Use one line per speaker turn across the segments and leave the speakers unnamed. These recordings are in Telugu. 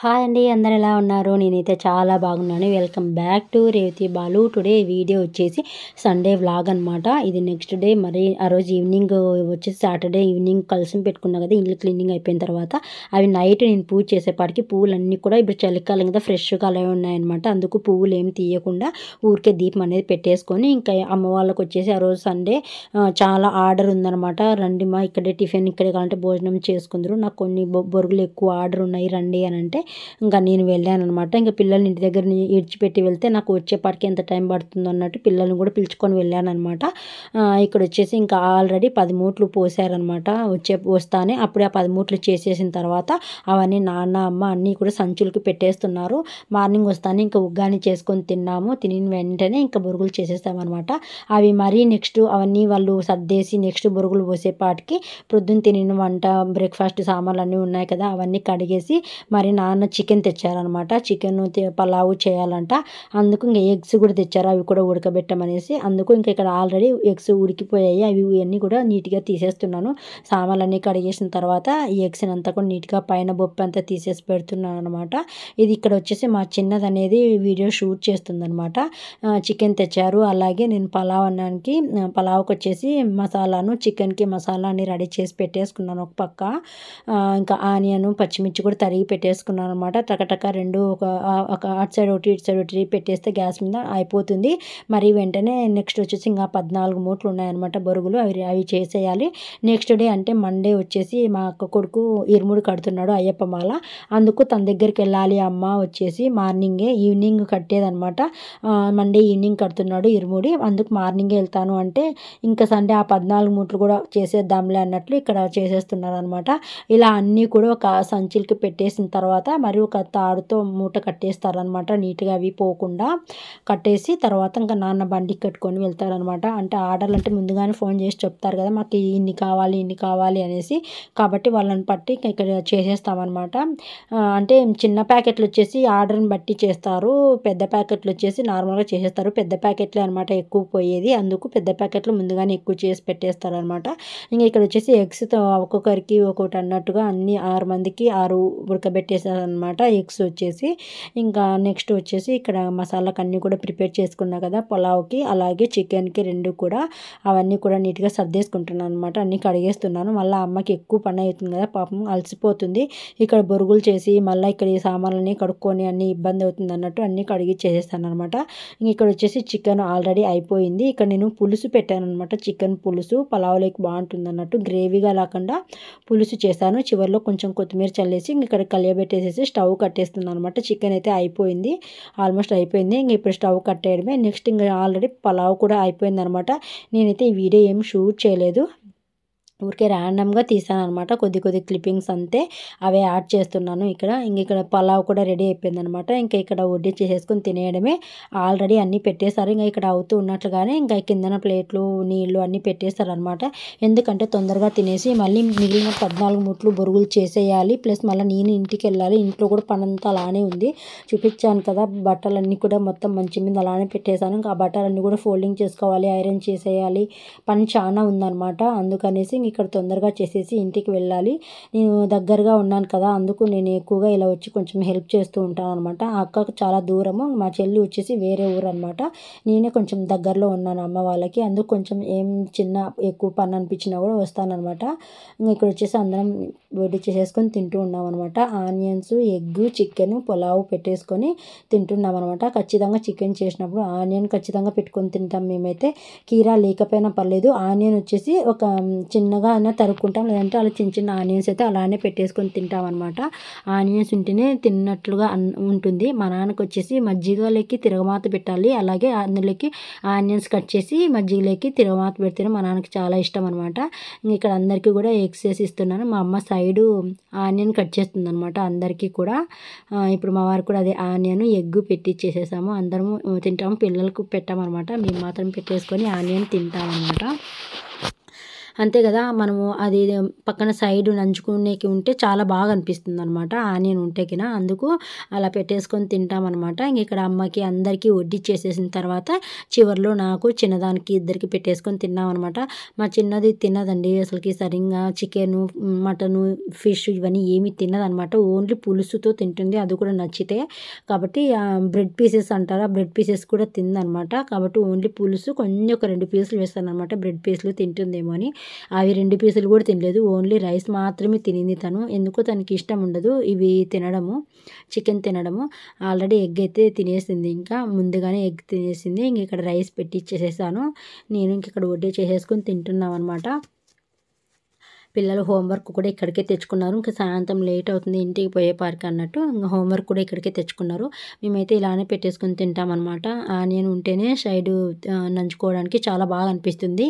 హాయ్ అండి, అందరు ఎలా ఉన్నారు? నేనైతే చాలా బాగున్నాను. Welcome back to Revathi Balu. Today video వచ్చేసి సండే వ్లాగ్ అనమాట. ఇది నెక్స్ట్ డే. మరి ఆ రోజు ఈవినింగ్ వచ్చేసి సాటర్డే ఈవినింగ్ కలిసి పెట్టుకున్నా కదా, ఇల్లు క్లీనింగ్ అయిపోయిన తర్వాత అవి నైట్ నేను పూజ చేసేపాటికి పువ్వులన్నీ కూడా ఇప్పుడు చలికాలం కదా ఫ్రెష్గా అలా ఉన్నాయన్నమాట. అందుకు పువ్వులు ఏమి తీయకుండా ఊరికే దీపం అనేది పెట్టేసుకొని ఇంకా అమ్మ వాళ్ళకి వచ్చేసి ఆ రోజు సండే చాలా ఆర్డర్ ఉందన్నమాట. రండి మా ఇక్కడే టిఫిన్ ఇక్కడే కావాలంటే భోజనం చేసుకుందరు, నాకు కొన్ని బొరుగులు ఎక్కువ ఆర్డర్ ఉన్నాయి రండి అని అంటే ఇంకా నేను వెళ్ళాను అనమాట. ఇంకా పిల్లల్ని ఇంటి దగ్గర ఇడిచిపెట్టి వెళ్తే నాకు వచ్చేపాటికి ఎంత టైం పడుతుందో అన్నట్టు పిల్లల్ని కూడా పిలుచుకొని వెళ్ళాను అనమాట. ఇక్కడ వచ్చేసి ఇంకా ఆల్రెడీ 10 మూట్లు పోసారనమాట. వస్తానే అప్పుడే ఆ 10 మూట్లు చేసేసిన తర్వాత అవన్నీ నాన్న అమ్మ అన్నీ కూడా సంచులకి పెట్టేస్తున్నారు. మార్నింగ్ వస్తానే ఇంకా ఉగ్గాని చేసుకొని తిన్నాము. తినిన వెంటనే ఇంకా బొరుగులు చేసేస్తామన్నమాట. అవి మరీ నెక్స్ట్ అవన్నీ వాళ్ళు సర్దేసి నెక్స్ట్ బొరుగులు పోసేపాటికి ప్రొద్దున తినిన వంట బ్రేక్ఫాస్ట్ సామాన్లు అన్నీ ఉన్నాయి కదా, అవన్నీ కడిగేసి మరి నాన్న చికెన్ తెచ్చారనమాట. చికెన్ పలావు చేయాలంట. అందుకు ఇంకా ఎగ్స్ కూడా తెచ్చారు, అవి కూడా ఉడకబెట్టమనేసి. అందుకు ఇంకా ఇక్కడ ఆల్రెడీ ఎగ్స్ ఉడికిపోయాయి, అవి ఇవన్నీ కూడా నీట్గా తీసేస్తున్నాను. సామాన్లన్నీ కడిగేసిన తర్వాత ఈ ఎగ్స్ అంతా కూడా నీట్గా పైన బొప్పు అంతా తీసేసి పెడుతున్నాను అనమాట. ఇది ఇక్కడ వచ్చేసి మా చిన్నది అనేది వీడియో షూట్ చేస్తుందనమాట. చికెన్ తెచ్చారు. అలాగే నేను పలావ్కి వచ్చేసి మసాలాను చికెన్కి మసాలా అన్ని రెడీ చేసి పెట్టేసుకున్నాను ఒక పక్క. ఇంకా ఆనియన్ పచ్చిమిర్చి కూడా తరిగి పెట్టేసుకున్నాను అనమాట. టకటక రెండు ఒక అటు సైడ్ ఒకటి ఇటు సైడ్ ఒకటి పెట్టేస్తే గ్యాస్ మీద అయిపోతుంది. మరి వెంటనే నెక్స్ట్ వచ్చేసి ఇంకా 14 మూట్లు ఉన్నాయన్నమాట బొరుగులు, అవి చేసేయాలి. నెక్స్ట్ డే అంటే మండే వచ్చేసి మా అక్క కొడుకు ఇరుముడు కడుతున్నాడు, అయ్యప్ప మాల. అందుకు తన దగ్గరికి వెళ్ళాలి అమ్మ వచ్చేసి ఈవినింగ్ కట్టేదనమాట. మండే ఈవినింగ్ కడుతున్నాడు ఇరుముడి, అందుకు మార్నింగే వెళ్తాను అంటే ఇంకా సండే ఆ 14 మూట్లు కూడా చేసేద్దాంలే అన్నట్లు ఇక్కడ చేసేస్తున్నారు అనమాట. ఇలా అన్నీ కూడా ఒక సంచులకి పెట్టేసిన తర్వాత మరి ఒక తాడుతో మూట కట్టేస్తారనమాట. నీట్గా అవి పోకుండా కట్టేసి తర్వాత ఇంకా నాన్న బండికి కట్టుకొని వెళ్తారనమాట. అంటే ఆర్డర్లు అంటే ముందుగానే ఫోన్ చేసి చెప్తారు కదా, మాకు ఇన్ని కావాలి అనేసి. కాబట్టి వాళ్ళని బట్టి ఇక్కడ చేసేస్తామన్నమాట. అంటే చిన్న ప్యాకెట్లు వచ్చేసి ఆర్డర్ని బట్టి చేస్తారు, పెద్ద ప్యాకెట్లు వచ్చేసి నార్మల్గా చేసేస్తారు. పెద్ద ప్యాకెట్లే అనమాట ఎక్కువ పోయేది, అందుకు పెద్ద ప్యాకెట్లు ముందుగానే ఎక్కువ చేసి పెట్టేస్తారనమాట. ఇంకా ఇక్కడ వచ్చేసి ఎగ్స్తో ఒక్కొక్కరికి ఒక్కొక్కటి అన్నట్టుగా అన్ని 6 మందికి 6 ఉడకబెట్టేసారనమాట ఎగ్స్ వచ్చేసి. ఇంకా నెక్స్ట్ వచ్చేసి ఇక్కడ మసాలాకి అన్నీ కూడా ప్రిపేర్ చేసుకున్నా కదా పులావ్కి, అలాగే చికెన్కి రెండు కూడా అవన్నీ కూడా నీట్గా సర్దేసుకుంటున్నాను అనమాట. అన్నీ కడిగేస్తున్నాను. మళ్ళీ అమ్మకి ఎక్కువ పని అవుతుంది కదా, పాపం అలసిపోతుంది. ఇక్కడ బొరుగులు చేసి మళ్ళీ ఇక్కడ ఈ సామాన్లన్నీ కడుక్కొని అన్ని ఇబ్బంది అవుతుంది అన్నట్టు అన్నీ కడిగి చేసేస్తాను అనమాట. ఇక్కడ వచ్చేసి చికెన్ ఆల్రెడీ అయిపోయింది. ఇక్కడ నేను పులుసు పెట్టాను అనమాట. చికెన్ పులుసు పలావ్లోకి బాగుంటుంది అన్నట్టు గ్రేవీగా లేకుండా పులుసు చేశాను. చివరిలో కొంచెం కొత్తిమీర చల్లేసి ఇక్కడ కలియబెట్టేసేసి స్టవ్ కట్టేస్తున్నాను అనమాట. చికెన్ అయితే అయిపోయింది, ఆల్మోస్ట్ అయిపోయింది. ఇంక ఇప్పుడు స్టవ్ కట్టేయడమే. నెక్స్ట్ ఇంకా ఆల్రెడీ పలావ్ కూడా అయిపోయింది అనమాట. నేనైతే ఈ వీడియో ఏం షూట్ చేయలేదు, ఊరికే ర్యాండమ్గా తీసాను అనమాట. కొద్ది క్లిప్పింగ్స్ అంతే, అవే యాడ్ చేస్తున్నాను ఇక్కడ. ఇక్కడ పలావ్ కూడా రెడీ అయిపోయింది అనమాట. ఇంకా ఇక్కడ వడ్డీ చేసేసుకొని తినేయడమే. ఆల్రెడీ అన్నీ పెట్టేశారు. ఇంకా ఇక్కడ అవుతూ ఉన్నట్లుగానే ఇంకా కిందన ప్లేట్లు నీళ్ళు అన్నీ పెట్టేస్తారు అనమాట. ఎందుకంటే తొందరగా తినేసి మళ్ళీ మిగిలిన 14 మూట్లు బొరుగులు చేసేయాలి. ప్లస్ మళ్ళీ నేను ఇంటికి వెళ్ళాలి. ఇంట్లో కూడా పనంతా అలానే ఉంది, చూపించాను కదా. బట్టలన్నీ కూడా మొత్తం మంచి మీద అలానే పెట్టేశాను. ఇంకా ఆ బట్టలన్నీ కూడా ఫోల్డింగ్ చేసుకోవాలి, ఐరన్ చేసేయాలి. పని చాలా ఉందన్నమాట. అందుకనేసి ఇక్కడ తొందరగా చేసేసి ఇంటికి వెళ్ళాలి. నేను దగ్గరగా ఉన్నాను కదా, అందుకు నేను ఎక్కువగా ఇలా వచ్చి కొంచెం హెల్ప్ చేస్తూ ఉంటాను అనమాట. ఆ అక్కకు చాలా దూరము, మా చెల్లి వచ్చేసి వేరే ఊరు అనమాట. నేనే కొంచెం దగ్గరలో ఉన్నాను అమ్మ వాళ్ళకి, అందుకు కొంచెం ఏం చిన్న ఎక్కువ పని అనిపించినా కూడా వస్తానన్నమాట. ఇక్కడ వచ్చేసి అందరం వడ్డీ చేసేసుకొని తింటూ ఉన్నాం అనమాట. ఆనియన్స్ ఎగ్ చికెన్ పులావ్ పెట్టేసుకొని తింటున్నాం అనమాట. ఖచ్చితంగా చికెన్ చేసినప్పుడు ఆనియన్ ఖచ్చితంగా పెట్టుకొని తింటాం మేమైతే. కీరా లేకపోయినా పర్లేదు, ఆనియన్ వచ్చేసి ఒక చిన్నగా అయినా తరుక్కుంటాం, లేదంటే అలా చిన్న ఆనియన్స్ అయితే అలానే పెట్టేసుకొని తింటాం అనమాట. ఆనియన్స్ ఉంటేనే తిన్నట్లుగా ఉంటుంది. మా నాన్నకు వచ్చేసి మజ్జిగలోకి తిరగమాత పెట్టాలి, అలాగే అందులోకి ఆనియన్స్ కట్ చేసి మజ్జిగలోకి తిరగమాత పెడితేనే మా నాన్నకి చాలా ఇష్టం అనమాట. ఇక్కడ అందరికీ కూడా ఎగ్స్ వేసి ఇస్తున్నాను. మా అమ్మ సైడు ఆనియన్ కట్ చేస్తుంది అనమాట అందరికీ కూడా. ఇప్పుడు మా వారికి కూడా అదే ఆనియన్ ఎగ్ పెట్టి చేసేసాము. అందరము తింటాము, పిల్లలకు పెట్టామన్నమాట. మేము మాత్రం పెట్టేసుకొని ఆనియన్ తింటామన్నమాట. అంతే కదా, మనము అది పక్కన సైడ్ నంచుకునేకి ఉంటే చాలా బాగా అనిపిస్తుంది అనమాట, ఆనియన్ ఉంటే కినా. అందుకు అలా పెట్టేసుకొని తింటామన్నమాట. ఇంక ఇక్కడ అమ్మకి అందరికీ వడ్డిచ్చేసేసిన తర్వాత చివరిలో నాకు చిన్నదానికి ఇద్దరికి పెట్టేసుకొని తిన్నామన్నమాట. మా చిన్నది తినదండి అసలుకి సరిగ్గా, చికెను మటను ఫిష్ ఇవన్నీ ఏమీ తినదనమాట, ఓన్లీ పులుసుతో తింటుంది, అది కూడా నచ్చితే. కాబట్టి బ్రెడ్ పీసెస్ అంటారా, బ్రెడ్ పీసెస్ కూడా తిందనమాట. కాబట్టి ఓన్లీ పులుసు కొంచెం ఒక 2 పీసులు వేస్తాను అనమాట, బ్రెడ్ పీసులు తింటుందేమో అని. అవి 2 పీసులు కూడా తినలేదు, ఓన్లీ రైస్ మాత్రమే తినింది తను. ఎందుకో తనకి ఇష్టం ఉండదు ఇవి తినడము, చికెన్ తినడము. ఆల్రెడీ ఎగ్ అయితే తినేసింది, ఇంకా ముందుగానే ఎగ్ తినేసింది. ఇంక ఇక్కడ రైస్ పెట్టి ఇచ్చేసేసాను, నేను ఇంక ఇక్కడ వడ్డీ చేసేసుకొని తింటున్నాం అనమాట. పిల్లలు హోంవర్క్ కూడా ఇక్కడికే తెచ్చుకున్నారు, ఇంకా సాయంత్రం లేట్ అవుతుంది ఇంటికి పోయే పార్క్ అన్నట్టు ఇంకా హోంవర్క్ కూడా ఇక్కడికే తెచ్చుకున్నారు. మేమైతే ఇలానే పెట్టేసుకొని తింటామన్నమాట. ఆనియన్ ఉంటేనే సైడు నంచుకోవడానికి చాలా బాగా అనిపిస్తుంది.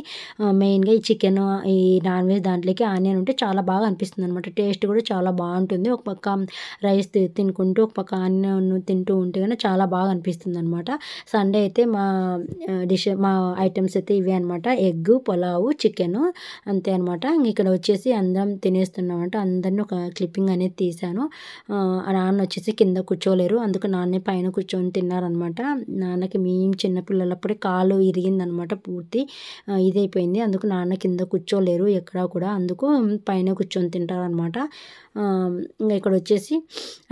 మెయిన్గా ఈ చికెన్, ఈ నాన్ వెజ్ దాంట్లోకి ఆనియన్ ఉంటే చాలా బాగా అనిపిస్తుంది అనమాట, టేస్ట్ కూడా చాలా బాగుంటుంది. ఒక పక్క రైస్ తినుకుంటూ ఒక పక్క ఆనియన్ తింటూ ఉంటే కానీ చాలా బాగా అనిపిస్తుంది అనమాట. సండే అయితే మా ఐటమ్స్ అయితే ఇవే అనమాట, ఎగ్, పులావు, చికెను, అంతే అనమాట. ఇక్కడ వచ్చేసి అందరం తినేస్తున్నామంట, అందరినీ ఒక క్లిప్పింగ్ అనేది తీశాను. నాన్న వచ్చేసి కింద కూర్చోలేరు, అందుకు నాన్నే పైన కూర్చొని తిన్నారనమాట. నాన్నకి మేము చిన్నపిల్లలప్పుడే కాలు ఇరిగిందనమాట, పూర్తి ఇదైపోయింది, అందుకు నాన్న కింద కూర్చోలేరు ఎక్కడా కూడా, అందుకు పైన కూర్చొని తింటారనమాట. ఇంకా ఇక్కడ వచ్చేసి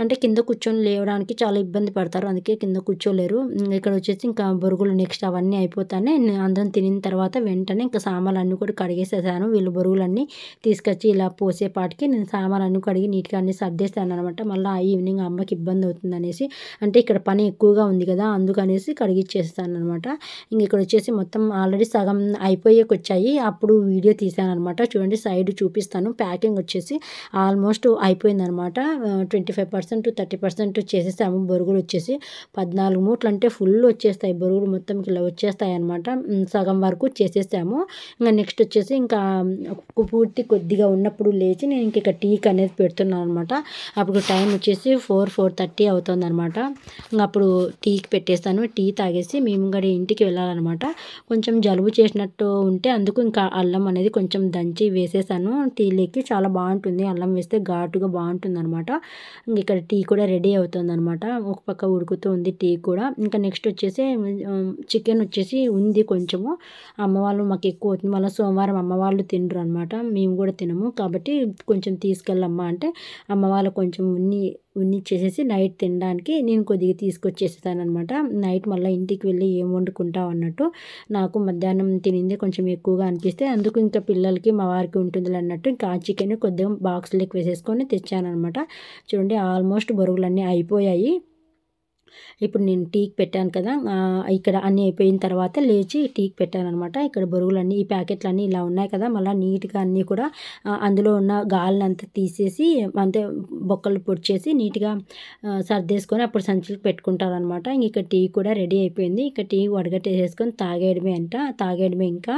అంటే కింద కూర్చొని లేవడానికి చాలా ఇబ్బంది పడతారు, అందుకే కింద కూర్చోలేరు. ఇక్కడ వచ్చేసి ఇంకా బొరుగులు నెక్స్ట్ అవన్నీ అయిపోతానే అందరం తినిన తర్వాత వెంటనే ఇంకా సామాన్లు అన్నీ కూడా కడిగేసేసాను. వీళ్ళు బొరుగులన్నీ తీసుకొచ్చి ఇలా పోసేపాటికి నేను సామాన్లు కడిగి నీట్గా అన్ని సర్దేస్తాను అనమాట. మళ్ళీ ఈవినింగ్ అమ్మకి ఇబ్బంది అవుతుంది అనేసి, అంటే ఇక్కడ పని ఎక్కువగా ఉంది కదా అందుకనేసి కడిగిచ్చేస్తాను అనమాట. ఇంక ఇక్కడ వచ్చేసి మొత్తం ఆల్రెడీ సగం అయిపోయేకి వచ్చాయి, అప్పుడు వీడియో తీసాను అనమాట. చూడండి సైడ్ చూపిస్తాను, ప్యాకింగ్ వచ్చేసి ఆల్మోస్ట్ అయిపోయిందనమాట. 25% 30% చేసేసాము. బొరుగులు వచ్చేసి 14 మూటలు అంటే ఫుల్ వచ్చేస్తాయి బొరుగులు, మొత్తం ఇలా వచ్చేస్తాయి అనమాట. సగం వరకు చేసేసాము. ఇంకా నెక్స్ట్ వచ్చేసి ఇంకా పూర్తి కొద్దిగా ఉన్నప్పుడు లేచి నేను ఇంక టీకి అనేది పెడుతున్నాను అనమాట. అప్పుడు టైం వచ్చేసి 4:30 అవుతుంది అనమాట. ఇంకా అప్పుడు టీకి పెట్టేస్తాను, టీ తాగేసి మేము కూడా ఇంటికి వెళ్ళాలన్నమాట. కొంచెం జలుబు చేసినట్టు ఉంటే అందుకు ఇంకా అల్లం అనేది కొంచెం దంచి వేసేసాను టీలోకి, చాలా బాగుంటుంది అల్లం వేస్తే, ఘాటుగా బాగుంటుంది అనమాట. ఇంక ఇక్కడ టీ కూడా రెడీ అవుతుంది అనమాట, ఒక పక్క ఉడుకుతూ ఉంది టీ కూడా. ఇంకా నెక్స్ట్ వచ్చేసి చికెన్ వచ్చేసి ఉంది కొంచెము, అమ్మ వాళ్ళు మాకు ఎక్కువ అవుతుంది, మళ్ళీ సోమవారం అమ్మ వాళ్ళు తినరు అనమాట, మేము కూడా తినము, కాబట్టి కొంచెం తీసుకెళ్ళమ్మా అంటే అమ్మ వాళ్ళు కొంచెం ఉన్నిచ్చేసేసి నైట్ తినడానికి నేను కొద్దిగా తీసుకొచ్చేస్తాను అనమాట. నైట్ మళ్ళీ ఇంటికి వెళ్ళి ఏం వండుకుంటావు అన్నట్టు, నాకు మధ్యాహ్నం తినింది కొంచెం ఎక్కువగా అనిపిస్తే అందుకు ఇంకా పిల్లలకి మా వారికి ఉంటుంది అన్నట్టు ఇంకా ఆ చికెన్ కొద్దిగా బాక్స్లోకి వేసేసుకొని తెచ్చాను అనమాట. చూడండి ఆల్మోస్ట్ బొరుగులన్నీ అయిపోయాయి. ఇప్పుడు నేను టీకి పెట్టాను కదా, ఇక్కడ అన్నీ అయిపోయిన తర్వాత లేచి టీకి పెట్టాను అనమాట. ఇక్కడ బొరుగులన్నీ ఈ ప్యాకెట్లన్నీ ఇలా ఉన్నాయి కదా, మళ్ళీ నీట్గా అన్నీ కూడా అందులో ఉన్న గాలిని అంతా తీసేసి అంటే బొక్కలు పొడిచేసి నీట్గా సర్దేసుకొని అప్పుడు సంచులకు పెట్టుకుంటారనమాట. ఇక్కడ టీ కూడా రెడీ అయిపోయింది, ఇక టీ వడగట్టేసేసుకొని తాగేయడమే ఇంకా.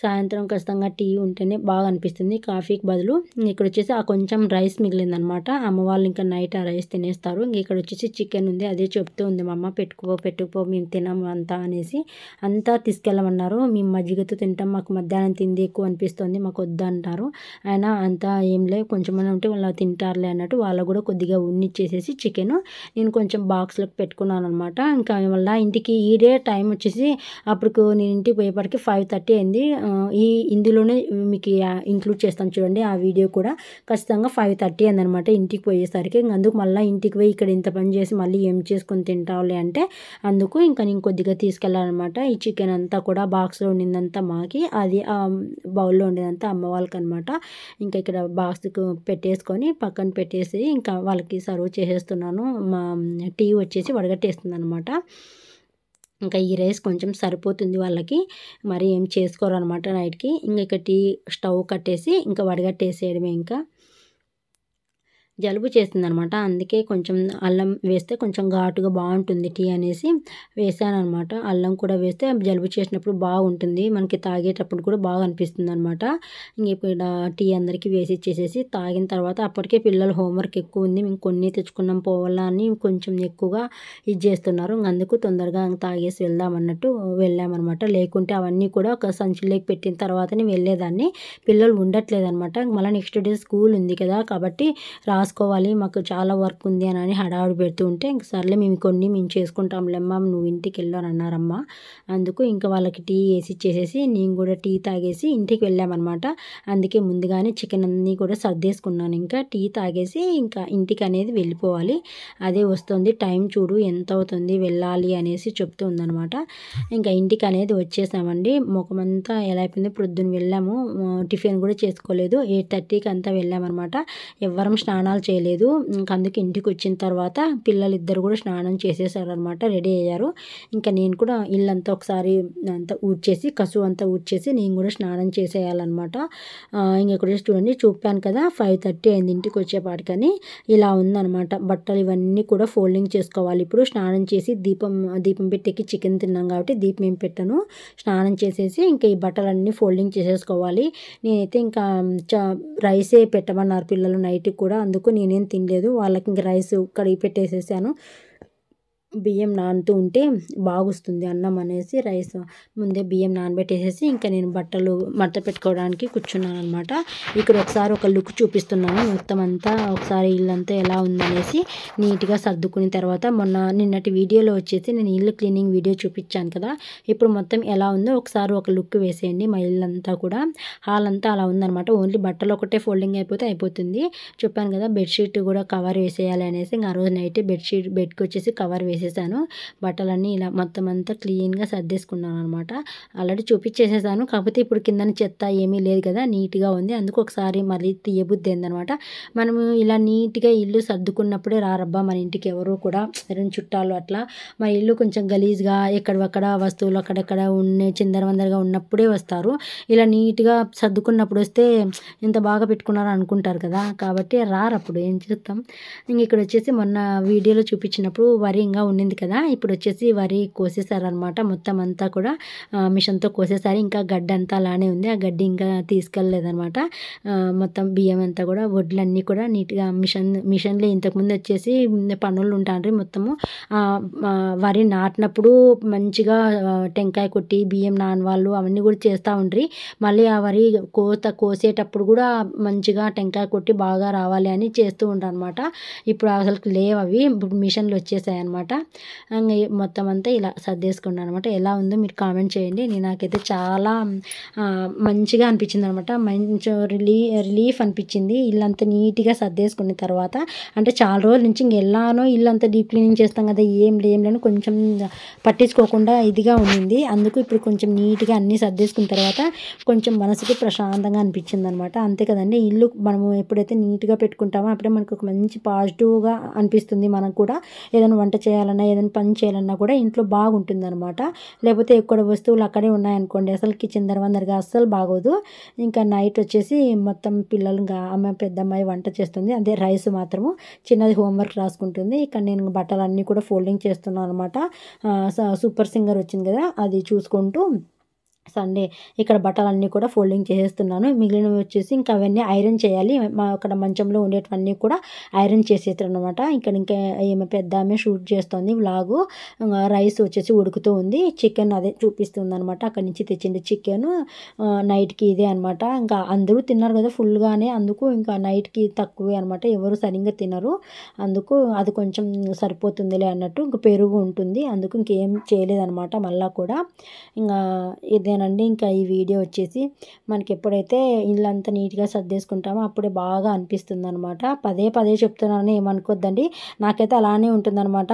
సాయంత్రం ఖచ్చితంగా టీ ఉంటేనే బాగా అనిపిస్తుంది కాఫీకి బదులు. ఇక్కడ వచ్చేసి ఆ కొంచెం రైస్ మిగిలిందనమాట, అమ్మ వాళ్ళు ఇంకా నైట్ ఆ రైస్ తినేస్తారు. ఇక్కడ వచ్చేసి చికెన్ ఉంది, అదే చెప్తూ ఉంది మా అమ్మ, పెట్టుకో మేము తినము అంతా అనేసి. అంతా తీసుకెళ్ళమన్నారు, మేము మజ్జిగతో తింటాం, మాకు మధ్యాహ్నం తింది ఎక్కువ అనిపిస్తుంది, మాకు వద్దు అంటారు. అయినా అంతా ఏం లేదు, కొంచెమైనా ఉంటే వాళ్ళు తింటారులే అన్నట్టు వాళ్ళు కూడా కొద్దిగా ఉన్నిచ్చేసేసి చికెన్ నేను కొంచెం బాక్స్లోకి పెట్టుకున్నాను అనమాట. ఇంకా మళ్ళీ ఇంటికి ఈడే టైం వచ్చేసి అప్పుడు నేను ఇంటికి పోయేపటికి 5:30 అయింది. ఇందులోనే మీకు ఇంక్లూడ్ చేస్తాను చూడండి, ఆ వీడియో కూడా ఖచ్చితంగా 5:30 అయిందనమాట ఇంటికి పోయేసరికి. అందుకు మళ్ళీ ఇంటికి పోయి ఇక్కడ ఇంత పని చేసి మళ్ళీ ఏం చేసుకొని తింటావులే అంటే అందుకు ఇంకా నేను కొద్దిగా తీసుకెళ్ళాలన్నమాట. ఈ చికెన్ అంతా కూడా బాక్స్లో ఉండిందంతా మాకి, అది బౌల్లో ఉండేదంతా అమ్మ వాళ్ళకి అనమాట. ఇంకా ఇక్కడ బాక్స్కు పెట్టేసుకొని పక్కన పెట్టేసి ఇంకా వాళ్ళకి సర్వ్ చేసేస్తున్నాను. మా టీ వచ్చేసి వడగట్టేస్తుంది అనమాట. ఇంకా ఈ రైస్ కొంచెం సరిపోతుంది వాళ్ళకి, మరి ఏం చేసుకోరు అనమాట నైట్కి. ఇంకా టీ స్టవ్ కట్టేసి ఇంకా వడగట్టేసేయడమే ఇంకా. జలుబు చేసిందనమాట. అందుకే కొంచెం అల్లం వేస్తే కొంచెం ఘాటుగా బాగుంటుంది టీ అనేసి వేసాననమాట. అల్లం కూడా వేస్తే జలుబు చేసినప్పుడు బాగుంటుంది, మనకి తాగేటప్పుడు కూడా బాగా అనిపిస్తుంది అనమాట. ఇంక ఇప్పుడు టీ అందరికీ వేసి ఇచ్చేసేసి తాగిన తర్వాత అప్పటికే పిల్లలు హోంవర్క్ ఎక్కువ ఉంది, మేము కొన్ని తెచ్చుకున్నాం పోవాలా అని కొంచెం ఎక్కువగా ఇది చేస్తున్నారు. అందుకు తొందరగా తాగేసి వెళ్దామన్నట్టు వెళ్ళామన్నమాట. లేకుంటే అవన్నీ కూడా ఒక సంచిలోకి పెట్టిన తర్వాతనే వెళ్ళేదాన్ని. పిల్లలు ఉండట్లేదన్నమాట. మళ్ళీ నెక్స్ట్ డే స్కూల్ ఉంది కదా, కాబట్టి రాసుకోవాలి, మాకు చాలా వర్క్ ఉంది అని హడావుడి పెడుతూ ఉంటే ఇంక సర్లే మేము చేసుకుంటాంలేమ్మా, నువ్వు ఇంటికి వెళ్ళు అని అన్నారమ్మ. అందుకు ఇంకా వాళ్ళకి టీ వేసి ఇచ్చేసేసి నేను కూడా టీ తాగేసి ఇంటికి వెళ్ళామన్నమాట. అందుకే ముందుగానే చికెన్ అన్నీ కూడా సర్దేసుకున్నాను. ఇంకా టీ తాగేసి ఇంకా ఇంటికి అనేది వెళ్ళిపోవాలి. అదే వస్తుంది టైం చూడు ఎంత అవుతుంది వెళ్ళాలి అనేసి చెప్తూ ఉందనమాట. ఇంకా ఇంటికి అనేది వచ్చేసామండి. ముఖమంతా ఎలా అయిపోయింది, ప్రొద్దున వెళ్ళాము, టిఫిన్ కూడా చేసుకోలేదు. 8:30కి అంతా వెళ్ళామన్నమాట. ఎవ్వరం స్నానాలు చేయలేదు. ఇంక అందుకే ఇంటికి వచ్చిన తర్వాత పిల్లలిద్దరు కూడా స్నానం చేసేసారనమాట, రెడీ అయ్యారు. ఇంకా నేను కూడా ఇల్లంతా ఒకసారి అంతా ఊడ్చేసి కసువు అంతా ఊడ్చేసి నేను కూడా స్నానం చేసేయాలన్నమాట. ఇంకెక్కడ చూడండి, చూపాను కదా 5:30 అయింది ఇంటికి వచ్చేపాటికని. ఇలా ఉందన్నమాట. బట్టలు ఇవన్నీ కూడా ఫోల్డింగ్ చేసుకోవాలి. ఇప్పుడు స్నానం చేసి దీపం పెట్టేకి చికెన్ తిన్నాం కాబట్టి దీపం ఏం పెట్టను, స్నానం చేసేసి ఇంకా ఈ బట్టలన్నీ ఫోల్డింగ్ చేసేసుకోవాలి. నేనైతే ఇంకా రైసే పెట్టమన్నారు పిల్లలు నైట్కి కూడా, అందుకు నేనేం తినలేదు. వాళ్ళకి ఇంక రైస్ కడిగి పెట్టేసేసాను. బియ్యం నానుతూ ఉంటే బాగొస్తుంది అన్నం అనేసి రైస్ ముందే బియ్యం నానబెట్టేసేసి ఇంకా నేను బట్టలు మడత పెట్టుకోవడానికి కూర్చున్నాను అనమాట. ఇక్కడ ఒకసారి ఒక లుక్ చూపిస్తున్నాను మొత్తం అంతా, ఒకసారి ఇల్లంతా ఎలా ఉందనేసి నీట్గా సర్దుకున్న తర్వాత నిన్నటి వీడియోలో వచ్చేసి నేను ఇల్లు క్లీనింగ్ వీడియో చూపించాను కదా, ఇప్పుడు మొత్తం ఎలా ఉందో ఒకసారి ఒక లుక్ వేసేయండి. మా ఇల్లంతా కూడా హాల్ అంతా అలా ఉందనమాట. ఓన్లీ బట్టలు ఒకటే ఫోల్డింగ్ అయిపోతుంది. చెప్పాను కదా బెడ్షీట్ కూడా కవర్ వేసేయాలి అనేసి, ఇంకా ఆ రోజు నైట్ బెడ్కి వచ్చేసి కవర్ వేసేసాను. బట్టలన్నీ ఇలా మొత్తం అంతా క్లీన్గా సర్దేసుకున్నాను అనమాట. ఆల్రెడీ చూపించేసేసాను, కాకపోతే ఇప్పుడు కింద చెత్త ఏమీ లేదు కదా, నీట్గా ఉంది. అందుకు ఒకసారి మళ్ళీ తీయబుద్ధి అయిందనమాట. మనము ఇలా నీట్గా ఇల్లు సర్దుకున్నప్పుడే రారబ్బా మన ఇంటికి ఎవరు కూడా, రెండు చుట్టాలు అట్లా. మా ఇల్లు కొంచెం గలీజ్గా ఎక్కడక్కడ వస్తువులు అక్కడక్కడ చిందరవందరగా ఉన్నప్పుడే వస్తారు. ఇలా నీట్గా సర్దుకున్నప్పుడు వస్తే ఇంత బాగా పెట్టుకున్నారు అనుకుంటారు కదా, కాబట్టి రారప్పుడు ఏం చేస్తాం. ఇంక ఇక్కడ వచ్చేసి మొన్న వీడియోలో చూపించినప్పుడు వరి ఇంకా ఉండింది కదా, ఇప్పుడు వచ్చేసి వరి కోసేసారనమాట. మొత్తం అంతా కూడా మిషన్తో కోసేసారు. ఇంకా గడ్డి అంతా అలానే ఉంది, ఆ గడ్డి ఇంకా తీసుకెళ్ళలేదనమాట. మొత్తం బియ్యం అంతా కూడా వడ్లన్నీ కూడా నీట్గా మిషన్లో ఇంతకుముందు వచ్చేసి పనులు ఉంటాండ్రి. మొత్తము వరి నాటినప్పుడు మంచిగా టెంకాయ కొట్టి బియ్యం నానవాళ్ళు అవన్నీ కూడా చేస్తూ ఉండ్రి. మళ్ళీ ఆ వరి కోసేటప్పుడు కూడా మంచిగా టెంకాయ కొట్టి బాగా రావాలి అని చేస్తూ ఉంటారు అనమాట. ఇప్పుడు అసలు లేవు అవి, ఇప్పుడు మిషన్లు వచ్చేసాయి అనమాట. మొత్తం అంతా ఇలా సర్దేసుకున్నాను అనమాట. ఎలా ఉందో మీరు కామెంట్ చేయండి. నాకైతే చాలా మంచిగా అనిపించింది అనమాట. మంచి రిలీఫ్ అనిపించింది ఇల్లంతా నీట్గా సర్దేసుకున్న తర్వాత. అంటే చాలా రోజుల నుంచి ఎలానో ఇల్లంతా డీప్ క్లీనింగ్ చేస్తాం కదా, ఏం లేని కొంచెం పట్టించుకోకుండా ఇదిగా ఉండింది. అందుకు ఇప్పుడు కొంచెం నీట్గా అన్నీ సర్దేసుకున్న తర్వాత కొంచెం మనసుకి ప్రశాంతంగా అనిపించింది అనమాట. అంతే కదండి, ఇల్లు మనము ఎప్పుడైతే నీట్గా పెట్టుకుంటామో అప్పుడే మనకు ఒక మంచి పాజిటివ్గా అనిపిస్తుంది. మనకు కూడా ఏదైనా వంట చేయాలన్నా ఏదైనా పని చేయాలన్నా కూడా ఇంట్లో బాగుంటుంది అనమాట. లేకపోతే ఎక్కడ వస్తువులు అక్కడే ఉన్నాయనుకోండి, అసలు కిచెన్ దర్వందరగా అస్సలు బాగోదు. ఇంకా నైట్ వచ్చేసి మొత్తం పిల్లలు పెద్ద అమ్మాయి వంట చేస్తుంది, అదే రైస్ మాత్రము, చిన్నది హోంవర్క్ రాసుకుంటుంది. ఇక్కడ నేను బట్టలన్నీ కూడా ఫోల్డింగ్ చేస్తున్నాను అనమాట. సూపర్ సింగర్ వచ్చింది కదా, అది చూసుకుంటూ సండే ఇక్కడ బట్టలన్నీ కూడా ఫోల్డింగ్ చేసేస్తున్నాను. మిగిలినవి వచ్చేసి ఇంకా అవన్నీ ఐరన్ చేయాలి. అక్కడ మంచంలో ఉండేటివన్నీ కూడా ఐరన్ చేసేస్తాను అనమాట. ఇంకా ఏమో పెద్ద ఆమె షూట్ చేస్తుంది వ్లాగు. రైస్ వచ్చేసి ఉడుకుతూ ఉంది, చికెన్ అదే చూపిస్తుంది అనమాట. అక్కడి నుంచి తెచ్చింది చికెన్ నైట్కి ఇదే అనమాట. ఇంకా అందరూ తిన్నారు కదా ఫుల్గానే, అందుకు ఇంకా నైట్కి తక్కువే అనమాట, ఎవరు సరిగ్గా తినరు. అందుకు అది కొంచెం సరిపోతుందిలే అన్నట్టు ఇంకా పెరుగు ఉంటుంది, అందుకు ఇంకేం చేయలేదన్నమాట. మళ్ళీ కూడా ఇంకా ఇదేనండి. ఇంకా ఈ వీడియో వచ్చేసి మనకి ఎప్పుడైతే ఇల్లంతా నీట్గా సర్దేసుకుంటామో అప్పుడే బాగా అనిపిస్తుంది అనమాట. పదే చెప్తున్నానని ఏమనుకోద్దండి, నాకైతే అలానే ఉంటుందన్నమాట.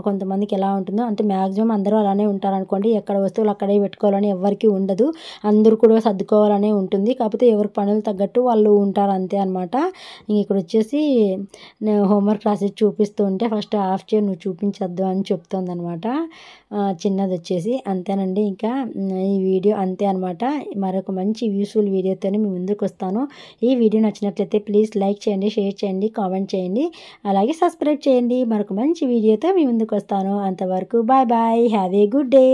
కొంతమందికి ఎలా ఉంటుందో అంటే మ్యాక్సిమం అందరూ అలానే ఉంటారనుకోండి. ఎక్కడ వస్తువులు అక్కడే పెట్టుకోవాలని ఎవరికి ఉండదు, అందరూ కూడా సర్దుకోవాలనే ఉంటుంది. కాకపోతే ఎవరి పనులు తగ్గట్టు వాళ్ళు ఉంటారు అంతే అనమాట. ఇక్కడ వచ్చేసి నేను హోంవర్క్ రాసి చూపిస్తూ ఉంటే ఫస్ట్ హాఫ్ చైర్ నువ్వు చూపించద్దు అని చెప్తుంది అనమాట చిన్నది వచ్చేసి. అంతేనండి, ఇంకా ఈ వీడియో వీడియో అంతే అనమాట. మరొక మంచి యూస్ఫుల్ వీడియోతోనే మీ ముందుకు వస్తాను. ఈ వీడియో నచ్చినట్లయితే ప్లీజ్ లైక్ చేయండి, షేర్ చేయండి, కామెంట్ చేయండి, అలాగే సబ్స్క్రైబ్ చేయండి. మరొక మంచి వీడియోతో మీ ముందుకు వస్తాను. అంతవరకు bye bye, have a good day.